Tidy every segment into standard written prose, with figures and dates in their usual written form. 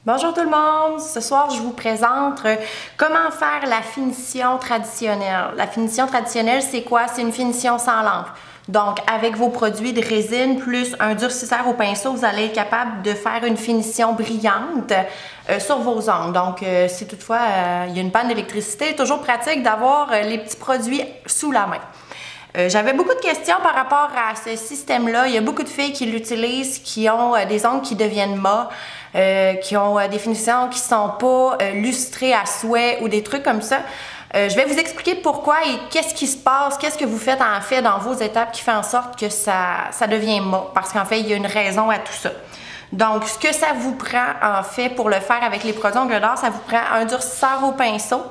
Bonjour tout le monde! Ce soir, je vous présente comment faire la finition traditionnelle. La finition traditionnelle, c'est quoi? C'est une finition sans lampe. Donc, avec vos produits de résine plus un durcisseur au pinceau, vous allez être capable de faire une finition brillante sur vos ongles. Donc, si toutefois il y a une panne d'électricité, toujours pratique d'avoir les petits produits sous la main. J'avais beaucoup de questions par rapport à ce système-là. Il y a beaucoup de filles qui l'utilisent, qui ont des ongles qui deviennent mat, qui ont des finitions qui sont pas lustrées à souhait ou des trucs comme ça. Je vais vous expliquer pourquoi et qu'est-ce qui se passe, qu'est-ce que vous faites en fait dans vos étapes qui fait en sorte que ça devient mat. Parce qu'en fait, il y a une raison à tout ça. Donc, ce que ça vous prend en fait pour le faire avec les produits ongles d'or, ça vous prend un durcisseur au pinceau.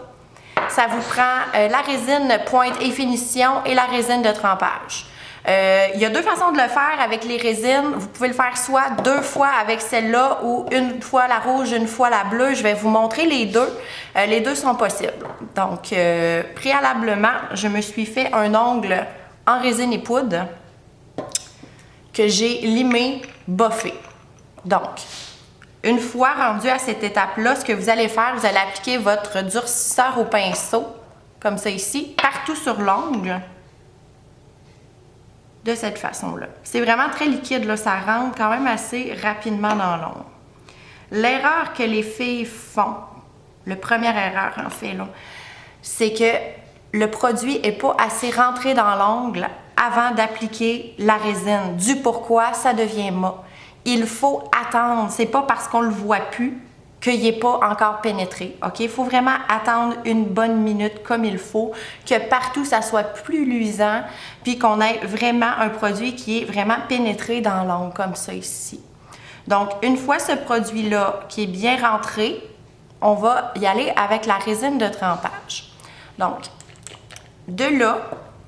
Ça vous prend la résine pointe et finition et la résine de trempage. Il y a deux façons de le faire avec les résines. Vous pouvez le faire soit deux fois avec celle-là ou une fois la rouge, une fois la bleue. Je vais vous montrer les deux. Les deux sont possibles. Donc, préalablement, je me suis fait un ongle en résine et poudre que j'ai limé, boffé. Donc, une fois rendu à cette étape-là, ce que vous allez faire, vous allez appliquer votre durcisseur au pinceau, comme ça ici, partout sur l'ongle, de cette façon-là. C'est vraiment très liquide, là, ça rentre quand même assez rapidement dans l'ongle. L'erreur que les filles font, la première erreur en fait, c'est que le produit n'est pas assez rentré dans l'ongle avant d'appliquer la résine. Du pourquoi ça devient mat. Il faut attendre. C'est pas parce qu'on le voit plus qu'il n'est pas encore pénétré. OK? Il faut vraiment attendre une bonne minute comme il faut, que partout ça soit plus luisant, puis qu'on ait vraiment un produit qui est vraiment pénétré dans l'ongle, comme ça ici. Donc, une fois ce produit-là qui est bien rentré, on va y aller avec la résine de trempage. Donc, de là,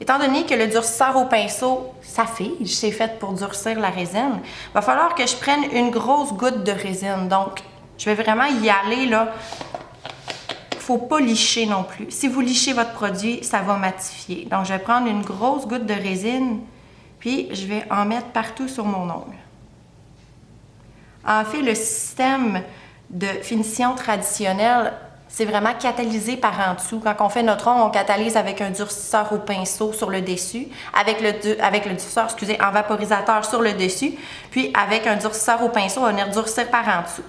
étant donné que le durcisseur au pinceau, ça fige, c'est fait pour durcir la résine, il va falloir que je prenne une grosse goutte de résine. Donc, je vais vraiment y aller, là. Il ne faut pas licher non plus. Si vous lichez votre produit, ça va matifier. Donc, je vais prendre une grosse goutte de résine, puis je vais en mettre partout sur mon ongle. En fait, le système de finition traditionnelle, c'est vraiment catalysé par en dessous. Quand on fait notre ongle, on catalyse avec un durcisseur au pinceau sur le dessus, avec le durcisseur, en vaporisateur sur le dessus, puis avec un durcisseur au pinceau, on va venir durcir par en dessous.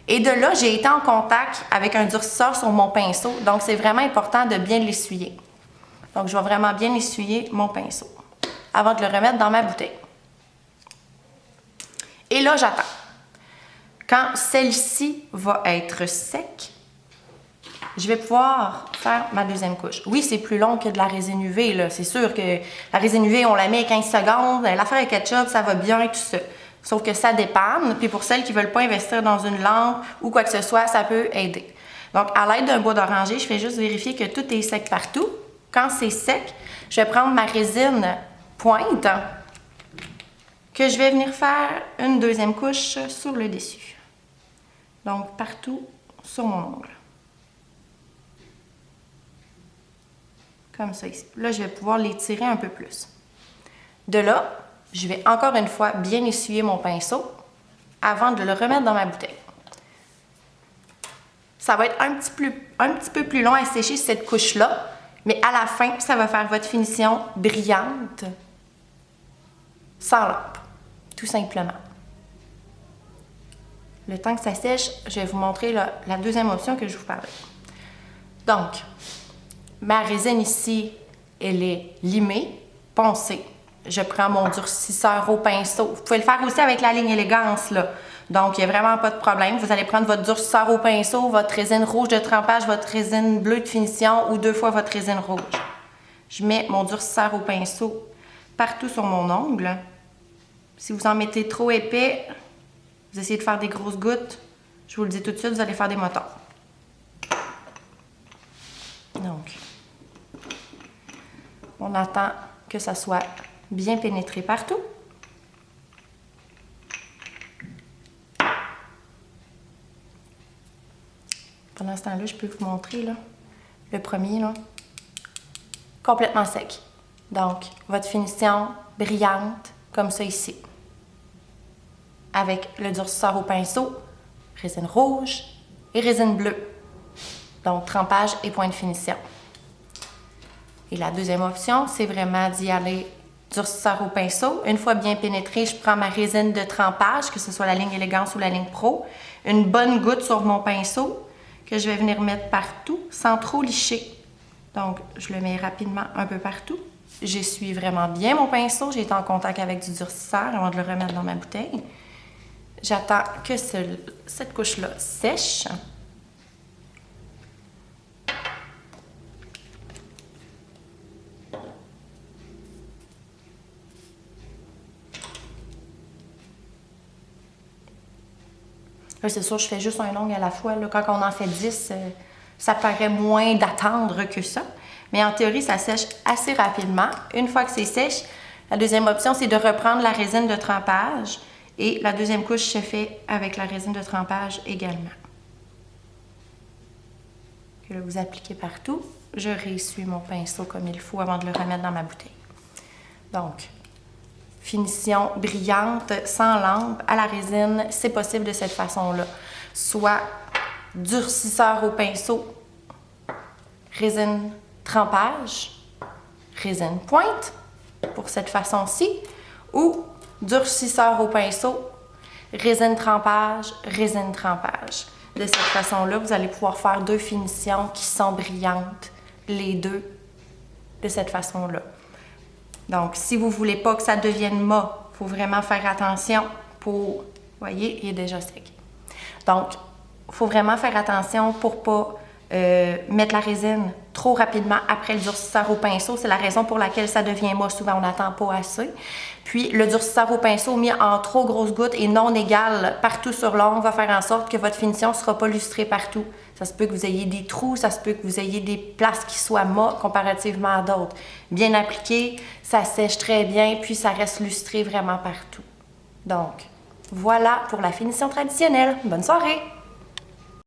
Et de là, j'ai été en contact avec un durcisseur sur mon pinceau, donc c'est vraiment important de bien l'essuyer. Donc, je vais vraiment bien essuyer mon pinceau avant de le remettre dans ma bouteille. Et là, j'attends. Quand celle-ci va être sec, je vais pouvoir faire ma deuxième couche. Oui, c'est plus long que de la résine UV, là. C'est sûr que la résine UV, on la met 15 secondes. L'affaire avec ketchup, ça va bien et tout ça. Sauf que ça dépanne. Puis pour celles qui ne veulent pas investir dans une lampe ou quoi que ce soit, ça peut aider. Donc, à l'aide d'un bois d'oranger, je fais juste vérifier que tout est sec partout. Quand c'est sec, je vais prendre ma résine pointe que je vais venir faire une deuxième couche sur le dessus. Donc, partout sur mon ongle. Comme ça ici. Là, je vais pouvoir l'étirer un peu plus. De là, je vais encore une fois bien essuyer mon pinceau avant de le remettre dans ma bouteille. Ça va être un petit peu plus long à sécher cette couche-là, mais à la fin, ça va faire votre finition brillante, sans lampe, tout simplement. Le temps que ça sèche, je vais vous montrer la deuxième option que je vous parlais. Donc, ma résine ici, elle est limée, poncée. Je prends mon durcisseur au pinceau. Vous pouvez le faire aussi avec la ligne élégance, là. Donc, il n'y a vraiment pas de problème. Vous allez prendre votre durcisseur au pinceau, votre résine rouge de trempage, votre résine bleue de finition ou deux fois votre résine rouge. Je mets mon durcisseur au pinceau partout sur mon ongle. Si vous en mettez trop épais, vous essayez de faire des grosses gouttes, je vous le dis tout de suite, vous allez faire des motons. Donc, on attend que ça soit bien pénétré partout. Pendant ce temps-là, je peux vous montrer là, le premier, là, complètement sec. Donc, votre finition brillante, comme ça ici. Avec le durcisseur au pinceau, résine rouge et résine bleue. Donc, trempage et point de finition. Et la deuxième option, c'est vraiment d'y aller durcisseur au pinceau. Une fois bien pénétré, je prends ma résine de trempage, que ce soit la ligne Élégance ou la ligne Pro. Une bonne goutte sur mon pinceau que je vais venir mettre partout sans trop licher. Donc, je le mets rapidement un peu partout. J'essuie vraiment bien mon pinceau. J'ai été en contact avec du durcisseur avant de le remettre dans ma bouteille. J'attends que cette couche-là sèche. Là, c'est sûr, je fais juste un long à la fois. Là, quand on en fait 10, ça paraît moins d'attendre que ça. Mais en théorie, ça sèche assez rapidement. Une fois que c'est sèche, la deuxième option, c'est de reprendre la résine de trempage. Et la deuxième couche se fait avec la résine de trempage également. Que là, vous appliquez partout. Je réessuie mon pinceau comme il faut avant de le remettre dans ma bouteille. Donc, finition brillante, sans lampe, à la résine, c'est possible de cette façon-là. Soit durcisseur au pinceau, résine trempage, résine pointe, pour cette façon-ci, ou durcisseur au pinceau, résine trempage, résine trempage. De cette façon-là, vous allez pouvoir faire deux finitions qui sont brillantes, les deux, de cette façon-là. Donc, si vous ne voulez pas que ça devienne mat, il faut vraiment faire attention pour... Vous voyez, il est déjà sec. Donc, il faut vraiment faire attention pour ne pas mettre la résine trop rapidement après le durcisseur au pinceau. C'est la raison pour laquelle ça devient mat. Souvent, on n'attend pas assez. Puis, le durcisseur au pinceau mis en trop grosses gouttes et non égal partout sur l'ongle va faire en sorte que votre finition ne sera pas lustrée partout. Ça se peut que vous ayez des trous, ça se peut que vous ayez des places qui soient mat comparativement à d'autres. Bien appliqué, ça sèche très bien, puis ça reste lustré vraiment partout. Donc, voilà pour la finition traditionnelle. Bonne soirée!